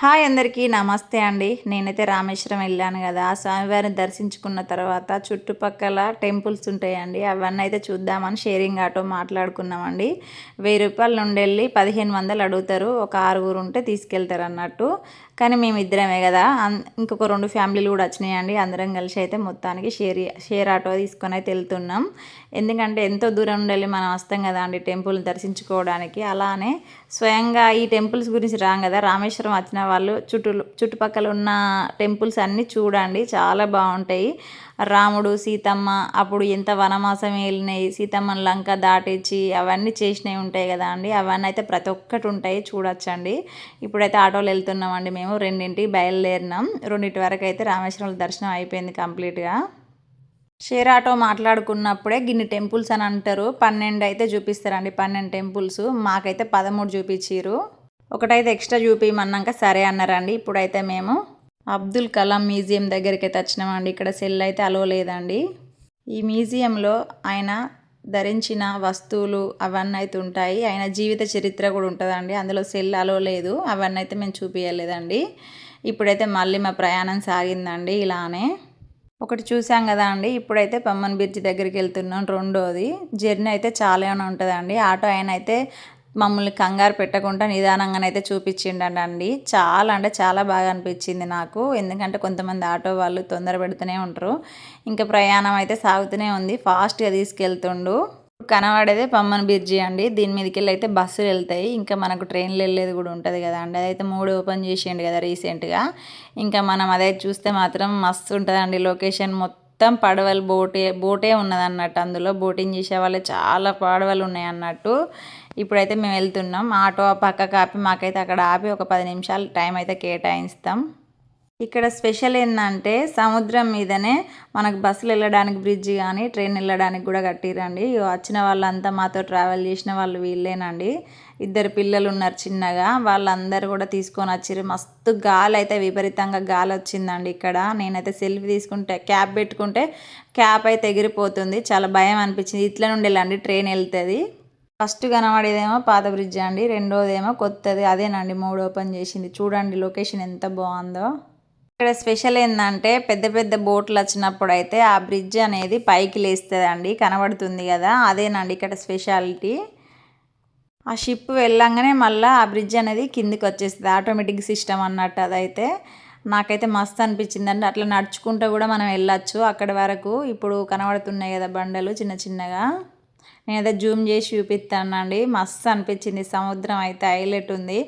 Hi అందరికీ నమస్తే అండి. నేనైతే రామేశ్వరం వెళ్ళాను కదా! ఆ స్వామివారిని దర్శించుకున్న తర్వాత చుట్టుపక్కల టెంపుల్స్ ఉంటాయండి. అవన్నీ అయితే చూద్దామని షేరింగ్ ఆటో మాట్లాడుకున్నామండి. రూ. 1000 నుండెళ్ళి 1500 అడుగుతారు. ఒక ఆరుగురు ఉంటే తీసుకెళ్తారు అన్నట్టు. కానీ మేమిద్దరమే కదా! ఇంకొక 2 ఫ్యామిలీలు కూడా వచ్చినాయండి. అందరం కలిసి అయితే మొత్తానికి షేర్ ఆటో తీసుకొని అయితే వెళ్తున్నాం. ఎందుకంటే ఎంతో దూరం నుండి మనం వస్తాం కదా అండి టెంపుల్ని దర్శించుకోవడానికి. అలానే స్వయంగా ఈ టెంపుల్స్ గురించి రాం కదా, రామేశ్వరం వచ్చిన వాళ్ళు చుట్టుపక్కల ఉన్న టెంపుల్స్ అన్నీ చూడండి, చాలా బాగుంటాయి. రాముడు సీతమ్మ అప్పుడు ఎంత వనవాసం వెళ్ళినాయి, సీతమ్మని లంక దాటించి అవన్నీ చేసినవి ఉంటాయి కదా అండి. అవన్నీ అయితే ప్రతి ఒక్కటి ఉంటాయి, చూడొచ్చండి. ఇప్పుడైతే ఆటోలో వెళ్తున్నామండి. మేము 2ంటికి బయలుదేరినాం. 2 వరకు అయితే రామేశ్వరం దర్శనం అయిపోయింది కంప్లీట్గా. షేర్ ఆటో మాట్లాడుకున్నప్పుడే గిన్ని టెంపుల్స్ అని అంటారు. 12 అయితే చూపిస్తారండి, 12 టెంపుల్స్. మాకైతే 13 చూపించారు. ఒకటైతే ఎక్స్ట్రా చూపించమన్నాక సరే అన్నారండి. ఇప్పుడైతే మేము అబ్దుల్ కలాం మ్యూజియం దగ్గరికి అయితే వచ్చినామండి. ఇక్కడ సెల్ అయితే అలో లేదండి. ఈ మ్యూజియంలో ఆయన ధరించిన వస్తువులు అవన్నీ అయితే ఉంటాయి. ఆయన జీవిత చరిత్ర కూడా ఉంటుందండి. అందులో సెల్ అలో లేదు. అవన్నీ అయితే మేము చూపించలేదండి. ఇప్పుడైతే మళ్ళీ మా ప్రయాణం సాగిందండి ఇలానే. ఒకటి చూసాం కదా అండి. ఇప్పుడైతే పమ్మన్ బ్రిడ్జ్ దగ్గరికి వెళ్తున్నాం. రెండోది జర్నీ అయితే చాలానే ఉంటుందండి. ఆటో ఆయన అయితే మమ్మల్ని కంగారు పెట్టకుండా నిదానంగానైతే చూపించిండండి. చాలా అంటే చాలా బాగా అనిపించింది నాకు. ఎందుకంటే కొంతమంది ఆటో వాళ్ళు తొందర పెడుతూనే ఉంటారు. ఇంకా ప్రయాణం అయితే సాగుతూనే ఉంది. ఫాస్ట్గా తీసుకెళ్తుండు. కనబడేదే పమ్మన్ బ్రిడ్జి అండి. దీని మీదకి వెళ్ళి అయితే బస్సులు వెళ్తాయి. ఇంకా మనకు ట్రైన్లు వెళ్ళేది కూడా ఉంటుంది కదా అండి. అదైతే 3 ఓపెన్ చేసిండు కదా రీసెంట్గా. ఇంకా మనం అదైతే చూస్తే మాత్రం మస్తు ఉంటుందండి. లొకేషన్ మొత్తం పడవలు బోటే ఉన్నది అన్నట్టు. అందులో బోటింగ్ చేసే వాళ్ళు చాలా పడవలు ఉన్నాయి అన్నట్టు. ఇప్పుడైతే మేము వెళ్తున్నాం. ఆటో పక్కకు ఆపి మాకైతే అక్కడ ఆపి ఒక 10 నిమిషాలు టైం అయితే కేటాయిస్తాం. ఇక్కడ స్పెషల్ ఏంటంటే సముద్రం మీదనే మనకు బస్సులు వెళ్ళడానికి బ్రిడ్జ్ కానీ ట్రైన్ వెళ్ళడానికి కూడా కట్టిరండి. వచ్చిన వాళ్ళంతా మాతో ట్రావెల్ చేసిన వాళ్ళు వీళ్ళేనండి. 2 పిల్లలు ఉన్నారు చిన్నగా, వాళ్ళందరూ కూడా తీసుకొని వచ్చారు. మస్తు గాలి అయితే విపరీతంగా గాలి వచ్చిందండి ఇక్కడ. నేనైతే సెల్ఫీ తీసుకుంటే క్యాప్ పెట్టుకుంటే క్యాప్ అయితే ఎగిరిపోతుంది. చాలా భయం అనిపించింది. ఇట్ల నుండి వెళ్ళండి ట్రైన్ వెళ్తుంది. ఫస్ట్ కనబడేదేమో పాత బ్రిడ్జ్ అండి, రెండోదేమో కొత్తది. అదేనండి 3 ఓపెన్ చేసింది. చూడండి లొకేషన్ ఎంత బాగుందో. ఇక్కడ స్పెషల్ ఏంటంటే పెద్ద పెద్ద బోట్లు వచ్చినప్పుడు అయితే ఆ బ్రిడ్జ్ అనేది పైకి లేస్తుందండి, కనబడుతుంది కదా, అదేనండి ఇక్కడ స్పెషాలిటీ. ఆ షిప్ వెళ్ళంగానే మళ్ళీ ఆ బ్రిడ్జ్ అనేది కిందికి వచ్చేస్తుంది, ఆటోమేటిక్ సిస్టమ్ అన్నట్టు. అదైతే నాకైతే మస్తు అనిపించిందండి. అట్లా నడుచుకుంటూ కూడా మనం వెళ్ళొచ్చు అక్కడి వరకు. ఇప్పుడు కనబడుతున్నాయి కదా బండలు చిన్న చిన్నగా, నేనైతే జూమ్ చేసి చూపిస్తానండి. మస్తు అనిపించింది. సముద్రం అయితే హైలైట్ ఉంది.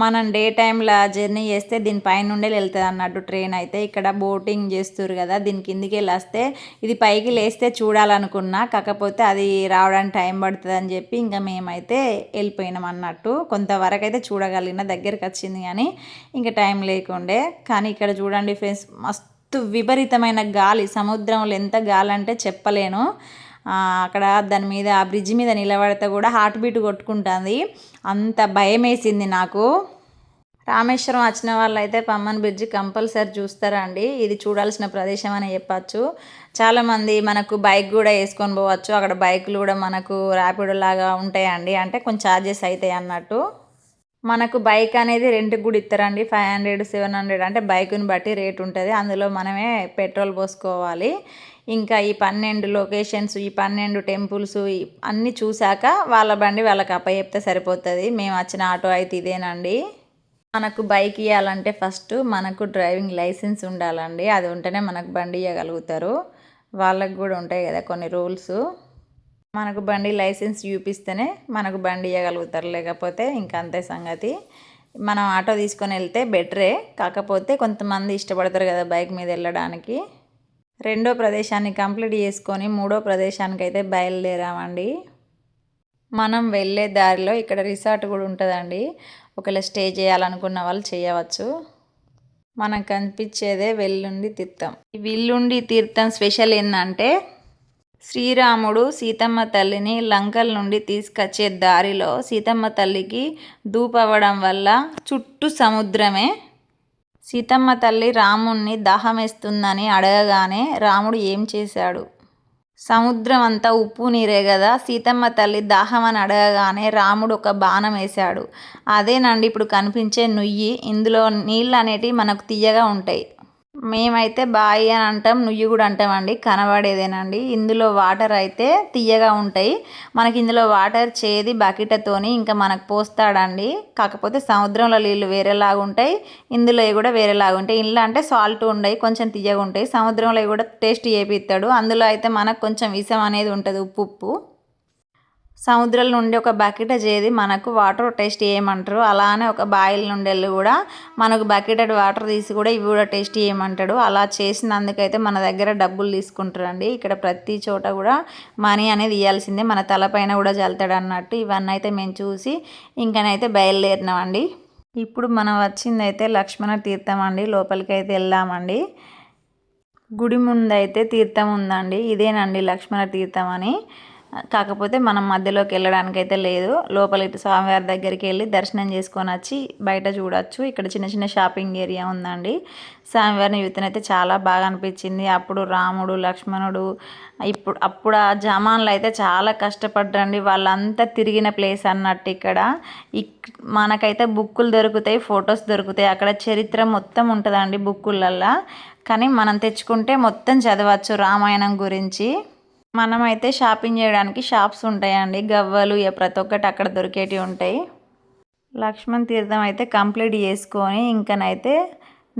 మనం డే టైంలో జర్నీ చేస్తే దీనిపైన నుండే వెళ్తుంది అన్నట్టు ట్రైన్ అయితే. ఇక్కడ బోటింగ్ చేస్తారు కదా, దీని కిందికి వెళ్ళేస్తే ఇది పైకి లేస్తే చూడాలనుకున్నా, కాకపోతే అది రావడానికి టైం పడుతుంది అని చెప్పి ఇంకా మేమైతే వెళ్ళిపోయినాం అన్నట్టు. కొంతవరకు అయితే చూడగలిగిన, దగ్గరికి వచ్చింది కానీ ఇంకా టైం లేకుండే. కానీ ఇక్కడ చూడండి ఫ్రెండ్స్, మస్తు విపరీతమైన గాలి. సముద్రంలో ఎంత గాలి అంటే చెప్పలేను. అక్కడ దాని మీద ఆ బ్రిడ్జ్ మీద నిలబడితే కూడా హార్ట్ బీట్ కొట్టుకుంటుంది. అంత భయం వేసింది నాకు. రామేశ్వరం వచ్చిన వాళ్ళు అయితే పమ్మన్ బ్రిడ్జ్ కంపల్సరీ చూస్తారండి. ఇది చూడాల్సిన ప్రదేశం అని చెప్పచ్చు. చాలామంది మనకు బైక్ కూడా వేసుకొని పోవచ్చు. అక్కడ బైకులు కూడా మనకు ర్యాపిడో లాగా ఉంటాయండి. అంటే కొంచెం ఛార్జెస్ అవుతాయి అన్నట్టు. మనకు బైక్ అనేది రెంట్కి కూడా ఇస్తారండి. 500 700 అంటే బైకుని బట్టి రేట్ ఉంటుంది. అందులో మనమే పెట్రోల్ పోసుకోవాలి. ఇంకా ఈ 12 లొకేషన్స్, ఈ 12 టెంపుల్స్ అన్నీ చూశాక వాళ్ళ బండి వాళ్ళకి అప్పచెప్తే సరిపోతుంది. మేము వచ్చిన ఆటో అయితే ఇదేనండి. మనకు బైక్ ఇవ్వాలంటే ఫస్ట్ మనకు డ్రైవింగ్ లైసెన్స్ ఉండాలండి. అది ఉంటేనే మనకు బండి ఇవ్వగలుగుతారు. వాళ్ళకు కూడా ఉంటాయి కదా కొన్ని రూల్స్. మనకు బండి లైసెన్స్ చూపిస్తేనే మనకు బండి ఇవ్వగలుగుతారు, లేకపోతే ఇంకా అంతే సంగతి. మనం ఆటో తీసుకొని వెళ్తే బెటరే, కాకపోతే కొంతమంది ఇష్టపడతారు కదా బైక్ మీద వెళ్ళడానికి. రెండో ప్రదేశాన్ని కంప్లీట్ చేసుకొని మూడో ప్రదేశానికి అయితే బయలుదేరామండి. మనం వెళ్ళే దారిలో ఇక్కడ రిసార్ట్ కూడా ఉంటుందండి. ఒకవేళ స్టే చేయాలనుకున్న వాళ్ళు చేయవచ్చు. మనకు కనిపించేదే వెల్లుండి తీర్థం. ఈ వెల్లుండి తీర్థం స్పెషల్ ఏంటంటే శ్రీరాముడు సీతమ్మ తల్లిని లంకల నుండి తీసుకొచ్చే దారిలో సీతమ్మ తల్లికి దూపవ్వడం వల్ల చుట్టూ సముద్రమే. సీతమ్మ తల్లి రాముణ్ణి దాహం వేస్తుందని అడగగానే రాముడు ఏం చేశాడు? సముద్రం అంతా ఉప్పు నీరే కదా, సీతమ్మ తల్లి దాహం అని అడగగానే రాముడు ఒక బాణం వేశాడు. అదేనండి ఇప్పుడు కనిపించే నుయ్యి. ఇందులో నీళ్ళు అనేటివి మనకు తియ్యగా ఉంటాయి. మేమైతే బాయి అని అంటాం, నుయ్యి కూడా అంటామండి, కనబడేదేనండి. ఇందులో వాటర్ అయితే తియ్యగా ఉంటాయి. మనకి ఇందులో వాటర్ చేది బకెట్తోని ఇంకా మనకు పోస్తాడండి. కాకపోతే సముద్రంలో నీళ్ళు వేరేలాగా ఉంటాయి, ఇందులో కూడా వేరేలాగా ఉంటాయి. ఇంట్లో అంటే సాల్ట్ ఉండయి, కొంచెం తియ్యగా ఉంటాయి. సముద్రంలో కూడా టేస్ట్ చేపిస్తాడు. అందులో అయితే మనకు కొంచెం విషం అనేది ఉంటుంది, ఉప్పు. సముద్రం నుండి ఒక బకెట్ చేది మనకు వాటర్ టేస్ట్ చేయమంటారు. అలానే ఒక బాయిల్ నుండి వెళ్ళి కూడా మనకు బకెట్ వాటర్ తీసి కూడా ఇవి కూడా టేస్ట్ చేయమంటాడు. అలా చేసినందుకైతే మన దగ్గర డబ్బులు తీసుకుంటారండి. ఇక్కడ ప్రతి చోట కూడా మనీ అనేది ఇవ్వాల్సిందే, మన తలపైన కూడా చల్లుతాడు అన్నట్టు. ఇవన్నీ అయితే మేము చూసి ఇంకనైతే బయలుదేరినామండి. ఇప్పుడు మనం వచ్చిందైతే లక్ష్మణ తీర్థం అండి. లోపలికి అయితే వెళ్దామండి. గుడి ముందైతే తీర్థం ఉందండి. ఇదేనండి లక్ష్మణ తీర్థం అని. కాకపోతే మనం మధ్యలోకి వెళ్ళడానికి అయితే లేదు. లోపలికి స్వామివారి దగ్గరికి వెళ్ళి దర్శనం చేసుకొని వచ్చి బయట చూడొచ్చు. ఇక్కడ చిన్న చిన్న షాపింగ్ ఏరియా ఉందండి. స్వామివారిని చూస్తేనైతే చాలా బాగా అనిపించింది. అప్పుడు రాముడు లక్ష్మణుడు అప్పుడు ఆ జమాన్లు అయితే చాలా కష్టపడ్డండి. వాళ్ళంతా తిరిగిన ప్లేస్ అన్నట్టు. ఇక్కడ మనకైతే బుక్కులు దొరుకుతాయి, ఫొటోస్ దొరుకుతాయి. అక్కడ చరిత్ర మొత్తం ఉంటుందండి బుక్కులల్లో. కానీ మనం తెచ్చుకుంటే మొత్తం చదవచ్చు రామాయణం గురించి. మనమైతే షాపింగ్ చేయడానికి షాప్స్ ఉంటాయండి, గవ్వలు ప్రతి ఒక్కటి అక్కడ దొరికేటివి ఉంటాయి. లక్ష్మణ్ తీర్థం అయితే కంప్లీట్ చేసుకొని ఇంకనైతే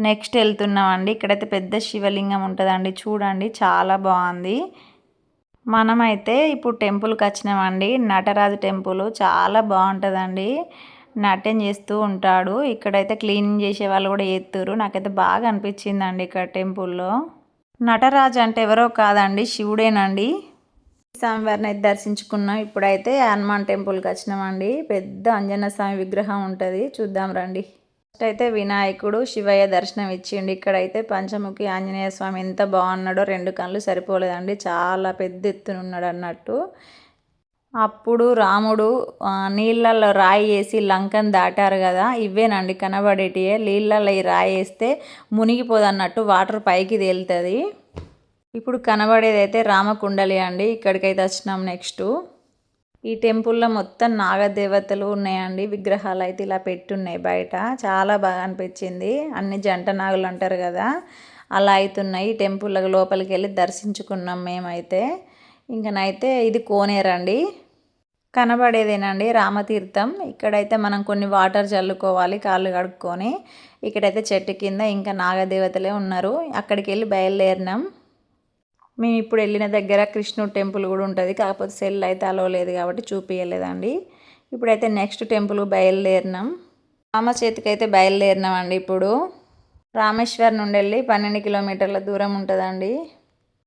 నెక్స్ట్ వెళ్తున్నామండి. ఇక్కడైతే పెద్ద శివలింగం ఉంటుందండి, చూడండి చాలా బాగుంది. మనమైతే ఇప్పుడు టెంపుల్కి వచ్చినామండి. నటరాజు టెంపుల్ చాలా బాగుంటుందండి. నాట్యం చేస్తూ ఉంటాడు. ఇక్కడైతే క్లీనింగ్ చేసే వాళ్ళు కూడా చేస్తారు. నాకైతే బాగా అనిపించిందండి ఇక్కడ టెంపుల్లో. నటరాజు అంటే ఎవరో కాదండి, శివుడేనండి. స్వామివారిని అయితే దర్శించుకున్నాం. ఇప్పుడైతే హనుమాన్ టెంపుల్కి వచ్చినామండి. పెద్ద ఆంజనేయ స్వామి విగ్రహం ఉంటుంది, చూద్దాం రండి. ఫస్ట్ అయితే వినాయకుడు శివయ్య దర్శనం ఇచ్చిండు. ఇక్కడైతే పంచముఖి ఆంజనేయ స్వామి ఎంత బాగున్నాడో, 2 కళ్ళు సరిపోలేదండి, చాలా పెద్ద ఎత్తున ఉన్నాడు అన్నట్టు. అప్పుడు రాముడు నీళ్ళల్లో రాయి వేసి లంకను దాటారు కదా, ఇవేనండి కనబడేటివే. నీళ్ళల్లో ఈ రాయి వేస్తే మునిగిపోదు అన్నట్టు, వాటర్ పైకి తేలుతుంది. ఇప్పుడు కనబడేది అయితే రామకుండలి అండి. ఇక్కడికైతే వచ్చినాం నెక్స్ట్. ఈ టెంపుల్లో మొత్తం నాగదేవతలు ఉన్నాయండి. విగ్రహాలు అయితే ఇలా పెట్టున్నాయి బయట, చాలా బాగా అనిపించింది. అన్ని జంట నాగులు అంటారు కదా, అలా అవుతున్నాయి. ఈ టెంపుల్ లోపలికి వెళ్ళి దర్శించుకున్నాం మేమైతే. ఇంకనైతే ఇది కోనేరండి, కనబడేదేనండి రామతీర్థం. ఇక్కడైతే మనం కొన్ని వాటర్ చల్లుకోవాలి కాళ్ళు కడుక్కొని. ఇక్కడైతే చెట్టు కింద ఇంకా నాగదేవతలే ఉన్నారు. అక్కడికి వెళ్ళి బయలుదేరినాం. మేము ఇప్పుడు వెళ్ళిన దగ్గర కృష్ణుడు టెంపుల్ కూడా ఉంటుంది, కాకపోతే సెల్ అయితే అలో లేదు కాబట్టి చూపించలేదండి. ఇప్పుడైతే నెక్స్ట్ టెంపుల్ బయలుదేరినాం. రామ చేతికి అయితే బయలుదేరినామండి. ఇప్పుడు రామేశ్వరం నుండి వెళ్ళి 12 కిలోమీటర్ల దూరం ఉంటుందండి.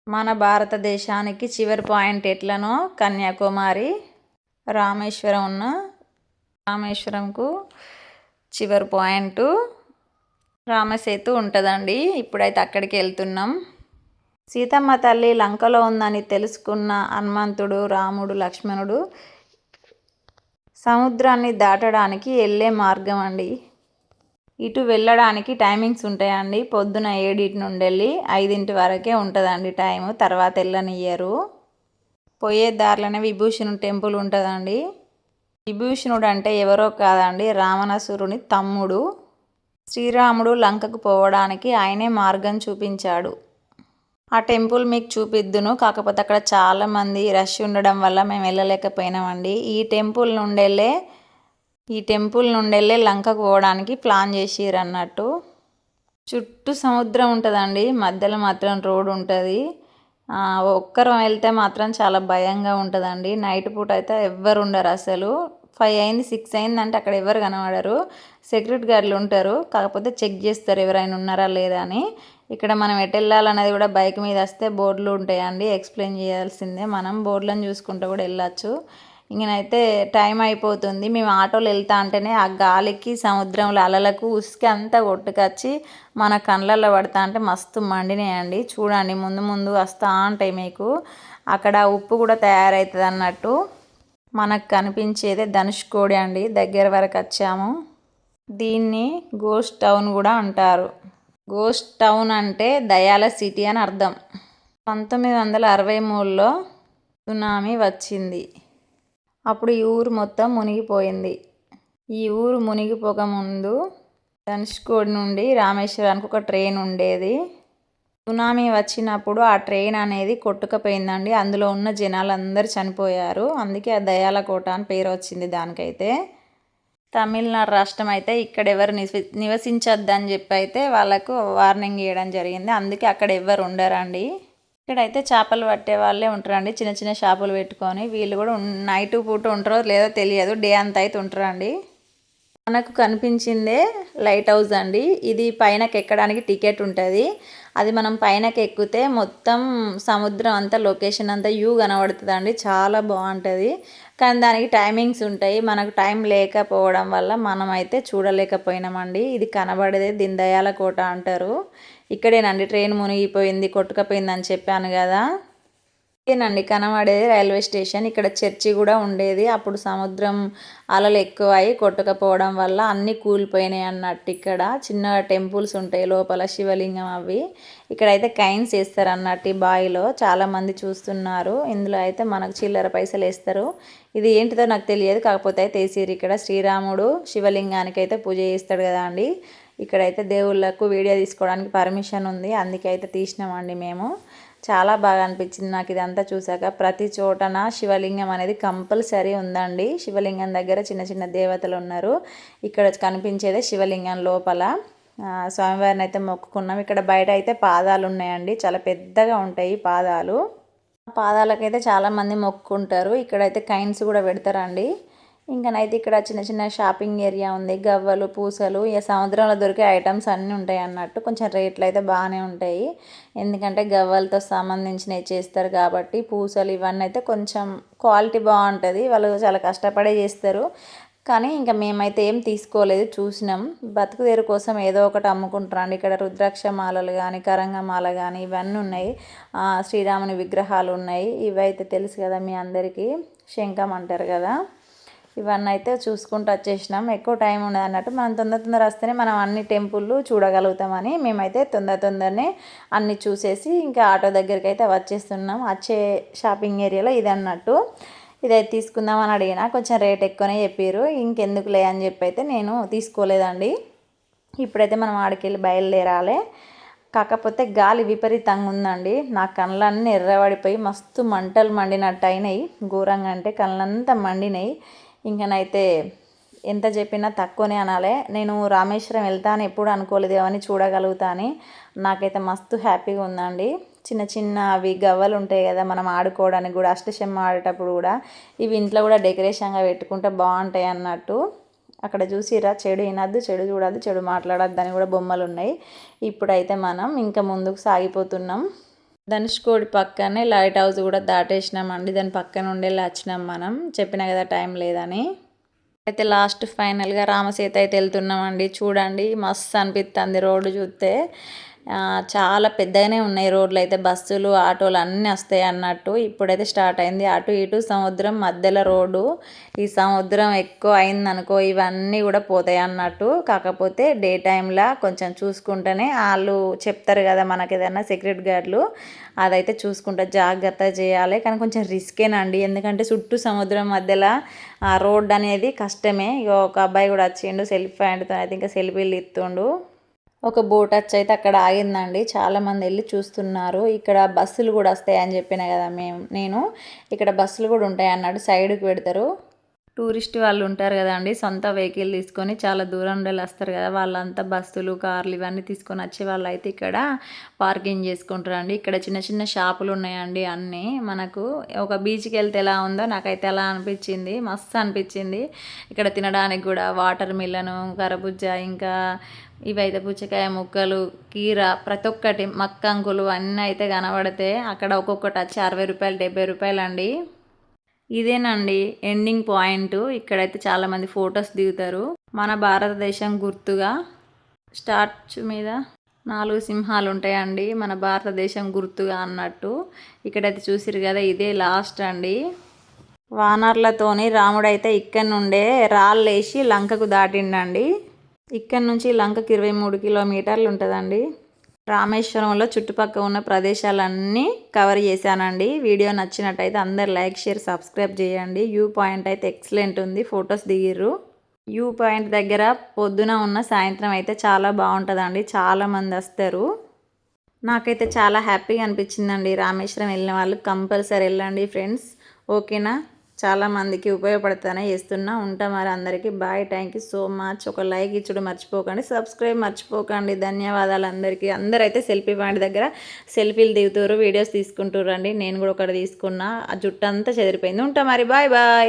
మన భారతదేశానికి చివరి పాయింట్ ఎట్లనో కన్యాకుమారి, రామేశ్వరంకు చివరి పాయింట్ రామసేతు ఉంటుందండి. ఇప్పుడైతే అక్కడికి వెళ్తున్నాం. సీతమ్మ తల్లి లంకలో ఉందని తెలుసుకున్న హనుమంతుడు, రాముడు, లక్ష్మణుడు సముద్రాన్ని దాటడానికి వెళ్ళే మార్గం అండి. ఇటు వెళ్ళడానికి టైమింగ్స్ ఉంటాయండి. పొద్దున 7 నుండి వెళ్ళి 5 వరకే ఉంటుందండి టైము, తర్వాత వెళ్ళనియ్యరు. పోయే దారిలోనే విభూషణుడు టెంపుల్ ఉంటుందండి. విభూషణుడు అంటే ఎవరో కాదండి, రావణాసురుని తమ్ముడు. శ్రీరాముడు లంకకు పోవడానికి ఆయనే మార్గం చూపించాడు. ఆ టెంపుల్ మీకు చూపిద్దును, కాకపోతే అక్కడ చాలామంది రష్ ఉండడం వల్ల మేము వెళ్ళలేకపోయినామండి. ఈ టెంపుల్ నుండి లంకకు పోవడానికి ప్లాన్ చేసిర్రు అన్నట్టు. చుట్టూ సముద్రం ఉంటుందండి, మధ్యలో మాత్రం రోడ్ ఉంటుంది. ఒక్కరం వెళ్తే మాత్రం చాలా భయంగా ఉంటుందండి. నైట్ పూట అయితే ఎవ్వరు ఉండరు అసలు. 5 అయింది 6 అయింది అంటే అక్కడ ఎవరు కనబడరు. సెక్యూరిటీ గార్డులు ఉంటారు, కాకపోతే చెక్ చేస్తారు ఎవరైనా ఉన్నారా లేదా అని. ఇక్కడ మనం ఎటు వెళ్ళాలనేది కూడా బైక్ మీద వస్తే బోర్డులు ఉంటాయండి, ఎక్స్ప్లెయిన్ చేయాల్సిందే. మనం బోర్డులను చూసుకుంటూ కూడా వెళ్ళచ్చు. ఇంకనైతే టైం అయిపోతుంది. మేము ఆటోలో వెళ్తా అంటేనే ఆ గాలికి సముద్రంలో అలలకు ఉసుకి అంతా కొట్టుకొచ్చి మన కళ్ళల్లో పడతా అంటే మస్తు మండినాయండి. చూడండి ముందు ముందు వస్తూ ఉంటాయి మీకు. అక్కడ ఉప్పు కూడా తయారవుతుంది అన్నట్టు. మనకు కనిపించేదే ధనుష్కోడి అండి. దగ్గర వరకు వచ్చాము. దీన్ని గోస్ట్ టౌన్ కూడా అంటారు. గోస్ట్ టౌన్ అంటే దయాల సిటీ అని అర్థం. 1963లో సునామీ వచ్చింది. అప్పుడు ఈ ఊరు మొత్తం మునిగిపోయింది. ఈ ఊరు మునిగిపోకముందు ధనుష్కోడి నుండి రామేశ్వరానికి ఒక ట్రైన్ ఉండేది. సునామీ వచ్చినప్పుడు ఆ ట్రైన్ అనేది కొట్టుకుపోయిందండి. అందులో ఉన్న జనాలందరూ చనిపోయారు. అందుకే ఆ దయాల కోట అని పేరు వచ్చింది దానికైతే. తమిళనాడు రాష్ట్రం అయితే ఇక్కడ ఎవరు నివసించొద్దని చెప్పి అయితే వాళ్ళకు వార్నింగ్ ఇవ్వడం జరిగింది. అందుకే అక్కడ ఎవరు ఉండరండి. ఇక్కడైతే చేపలు పట్టే వాళ్ళే ఉంటారండి, చిన్న చిన్న చేపలు పెట్టుకొని. వీళ్ళు కూడా నైట్ పూట ఉంటారో లేదో తెలియదు, డే అంతా అయితే ఉంటారండి. మనకు కనిపించిందే లైట్ హౌస్ అండి. ఇది పైనకి ఎక్కడానికి టికెట్ ఉంటుంది. అది మనం పైనకి ఎక్కితే మొత్తం సముద్రం అంతా లొకేషన్ అంతా వ్యూ కనబడుతుంది అండి. చాలా బాగుంటుంది. కానీ దానికి టైమింగ్స్ ఉంటాయి. మనకు టైం లేకపోవడం వల్ల మనం అయితే చూడలేకపోయినామండి. ఇది కనబడేది దీన్ దయాల కోట అంటారు. ఇక్కడేనండి ట్రైన్ మునిగిపోయింది, కొట్టుకుపోయింది అని చెప్పాను కదా. ఇదేనండి కనబడేది రైల్వే స్టేషన్. ఇక్కడ చర్చి కూడా ఉండేది. అప్పుడు సముద్రం అలలు ఎక్కువై కొట్టుకపోవడం వల్ల అన్నీ కూలిపోయినాయి అన్నట్టు. ఇక్కడ చిన్న టెంపుల్స్ ఉంటాయి లోపల, శివలింగం అవి. ఇక్కడైతే కైన్స్ వేస్తారు అన్నట్టు ఈ బావిలో. చాలామంది చూస్తున్నారు. ఇందులో అయితే మనకు చిల్లర పైసలు వేస్తారు. ఇది ఏంటిదో నాకు తెలియదు, కాకపోతే అయితే వేసిర్రు. ఇక్కడ శ్రీరాముడు శివలింగానికి అయితే పూజ చేస్తాడు కదా అండి. ఇక్కడైతే దేవుళ్ళకు వీడియో తీసుకోవడానికి పర్మిషన్ ఉంది, అందుకే అయితే తీసినామండి మేము. చాలా బాగా అనిపించింది నాకు ఇదంతా చూసాక. ప్రతి చోటన శివలింగం అనేది కంపల్సరీ ఉందండి. శివలింగం దగ్గర చిన్న చిన్న దేవతలు ఉన్నారు. ఇక్కడ కనిపించేదే శివలింగం లోపల. స్వామివారిని అయితే మొక్కుకున్నాం. ఇక్కడ బయట అయితే పాదాలు ఉన్నాయండి, చాలా పెద్దగా ఉంటాయి పాదాలు. పాదాలకైతే చాలామంది మొక్కుకుంటారు. ఇక్కడైతే కైన్స్ కూడా పెడతారండి. ఇంకనైతే ఇక్కడ చిన్న చిన్న షాపింగ్ ఏరియా ఉంది. గవ్వలు, పూసలు, ఇక సముద్రంలో దొరికే ఐటమ్స్ అన్నీ ఉంటాయి అన్నట్టు. కొంచెం రేట్లు అయితే బాగానే ఉంటాయి, ఎందుకంటే గవ్వలతో సంబంధించినవి చేస్తారు కాబట్టి. పూసలు ఇవన్నీ అయితే కొంచెం క్వాలిటీ బాగుంటుంది. వాళ్ళు చాలా కష్టపడే చేస్తారు. కానీ ఇంకా మేమైతే ఏం తీసుకోలేదు, చూసినాం. బతుకుదేరు కోసం ఏదో ఒకటి అమ్ముకుంటారండి. ఇక్కడ రుద్రాక్ష మాలలు కానీ, కరంగ మాల కానీ ఇవన్నీ ఉన్నాయి. శ్రీరాముని విగ్రహాలు ఉన్నాయి. ఇవైతే తెలుసు కదా మీ అందరికీ, శంఖం అంటారు కదా. ఇవన్నీ అయితే చూసుకుంటూ వచ్చేసినాం. ఎక్కువ టైం ఉండదు అన్నట్టు. మనం తొందర వస్తేనే మనం అన్ని టెంపుల్లు చూడగలుగుతామని మేమైతే తొందరనే అన్నీ చూసేసి ఇంకా ఆటో దగ్గరికి అయితే వచ్చేస్తున్నాం. వచ్చే షాపింగ్ ఏరియాలో ఇది అన్నట్టు. ఇదైతే తీసుకుందామని అడిగినా కొంచెం రేట్ ఎక్కువనే చెప్పారు. ఇంకెందుకులే అని చెప్పి అయితే నేను తీసుకోలేదండి. ఇప్పుడైతే మనం ఆడికెళ్ళి బయలుదేరాలి. కాకపోతే గాలి విపరీతంగా ఉందండి. నా కళ్ళన్నీ ఎర్రబడిపోయి మస్తు మంటలు మండినట్టు అయినాయి. ఘోరంగా అంటే కళ్ళంతా మండినాయి. ఇంకనైతే ఎంత చెప్పినా తక్కువనే అనాలి. నేను రామేశ్వరం వెళ్తాను ఎప్పుడు అనుకోలేదు అవన్నీ చూడగలుగుతా అని. నాకైతే మస్తు హ్యాపీగా ఉందండి. చిన్న చిన్న అవి గవ్వలు ఉంటాయి కదా మనం ఆడుకోవడానికి కూడా, అష్టచెమ్మ ఆడేటప్పుడు కూడా ఇవి ఇంట్లో కూడా డెకరేషన్గా పెట్టుకుంటే బాగుంటాయి అన్నట్టు. అక్కడ చూసిరా, చెడు వినద్దు, చెడు చూడద్దు, చెడు మాట్లాడద్దు అని కూడా బొమ్మలు ఉన్నాయి. ఇప్పుడైతే మనం ఇంకా ముందుకు సాగిపోతున్నాం. ధనుష్కోడి పక్కనే లైట్ హౌస్ కూడా దాటేసినామండి. దాని పక్కన ఉండేలా వచ్చినాం మనం. చెప్పినా కదా టైం లేదని. అయితే లాస్ట్ ఫైనల్గా రామసేత అయితే వెళ్తున్నామండి. చూడండి మస్తు అనిపిస్తుంది రోడ్డు చూస్తే. చాలా పెద్దగానే ఉన్నాయి రోడ్లు అయితే. బస్సులు, ఆటోలు అన్నీ వస్తాయి అన్నట్టు. ఇప్పుడైతే స్టార్ట్ అయింది. అటు ఇటు సముద్రం మధ్యలో రోడ్డు. ఈ సముద్రం ఎక్కువ అయిందనుకో ఇవన్నీ కూడా పోతాయి అన్నట్టు. కాకపోతే డే టైంలో కొంచెం చూసుకుంటేనే వాళ్ళు చెప్తారు కదా మనకి ఏదైనా సెక్యూరిటీ గార్డులు, అదైతే చూసుకుంటా జాగ్రత్త చేయాలి. కానీ కొంచెం రిస్కేనండి, ఎందుకంటే చుట్టూ సముద్రం మధ్యలో ఆ రోడ్ అనేది కష్టమే. ఇక ఒక అబ్బాయి కూడా వచ్చిండు సెల్ఫీ పాయింట్తో, అయితే ఇంకా సెల్ఫీలు ఇస్తుండు. ఒక బోట్ వచ్చి అయితే అక్కడ ఆగిందండి. చాలామంది వెళ్ళి చూస్తున్నారు. ఇక్కడ బస్సులు కూడా వస్తాయి అని చెప్పిన కదా నేను. ఇక్కడ బస్సులు కూడా ఉంటాయి అన్నట్టు, సైడ్కి పెడతారు. టూరిస్ట్ వాళ్ళు ఉంటారు కదండి, సొంత వెహికల్ తీసుకొని చాలా దూరం నుండి వస్తారు కదా, వాళ్ళంతా బస్సులు, కార్లు ఇవన్నీ తీసుకొని వచ్చే వాళ్ళు అయితే ఇక్కడ పార్కింగ్ చేసుకుంటారండి. ఇక్కడ చిన్న చిన్న షాపులు ఉన్నాయండి అన్నీ. మనకు ఒక బీచ్కి వెళ్తే ఎలా ఉందో నాకైతే అలా అనిపించింది, మస్తు అనిపించింది. ఇక్కడ తినడానికి కూడా వాటర్ మిలను, కరబుజ్జ, ఇంకా ఇవైతే పుచ్చకాయ ముక్కలు, కీర, ప్రతి ఒక్కటి మక్కంకులు అన్నీ అయితే కనబడితే అక్కడ ఒక్కొక్కటి వచ్చి 60 రూపాయలు, 70 రూపాయలు అండి. ఇదేనండి ఎండింగ్ పాయింట్. ఇక్కడైతే చాలామంది ఫొటోస్ దిగుతారు. మన భారతదేశం గుర్తుగా స్టాచ్యూ మీద 4 సింహాలు ఉంటాయండి, మన భారతదేశం గుర్తుగా అన్నట్టు. ఇక్కడైతే చూసిరు కదా, ఇదే లాస్ట్ అండి. వానర్లతోని రాముడైతే ఇక్కడ నుండే రాళ్ళేసి లంకకు దాటిండండి. ఇక్కడ నుంచి లంకకి 23 కిలోమీటర్లు ఉంటుందండి. రామేశ్వరంలో చుట్టుపక్కల ఉన్న ప్రదేశాలన్నీ కవర్ చేశానండి. వీడియో నచ్చినట్టయితే అందరు లైక్, షేర్, సబ్స్క్రైబ్ చేయండి. వ్యూ పాయింట్ అయితే ఎక్సలెంట్ ఉంది, ఫొటోస్ దిగిర్రు. వ్యూ పాయింట్ దగ్గర పొద్దున ఉన్న సాయంత్రం అయితే చాలా బాగుంటుందండి, చాలామంది వస్తారు. నాకైతే చాలా హ్యాపీగా అనిపించిందండి. రామేశ్వరం వెళ్ళిన వాళ్ళు కంపల్సరీ వెళ్ళండి ఫ్రెండ్స్, ఓకేనా. చాలామందికి ఉపయోగపడుతూనే చేస్తున్నా. ఉంటా మరి, అందరికీ bye. Thank you so much. ఒక లైక్ ఇచ్చుడు మర్చిపోకండి, సబ్స్క్రైబ్ మర్చిపోకండి. ధన్యవాదాలు అందరికీ. అందరైతే సెల్ఫీ పాయింట్ దగ్గర సెల్ఫీలు దిగుతారు, వీడియోస్ తీసుకుంటారు అండి. నేను కూడా ఒకటి తీసుకున్నా, ఆ జుట్టు అంతా చెదిరిపోయింది. ఉంటా మరి, బాయ్ బాయ్.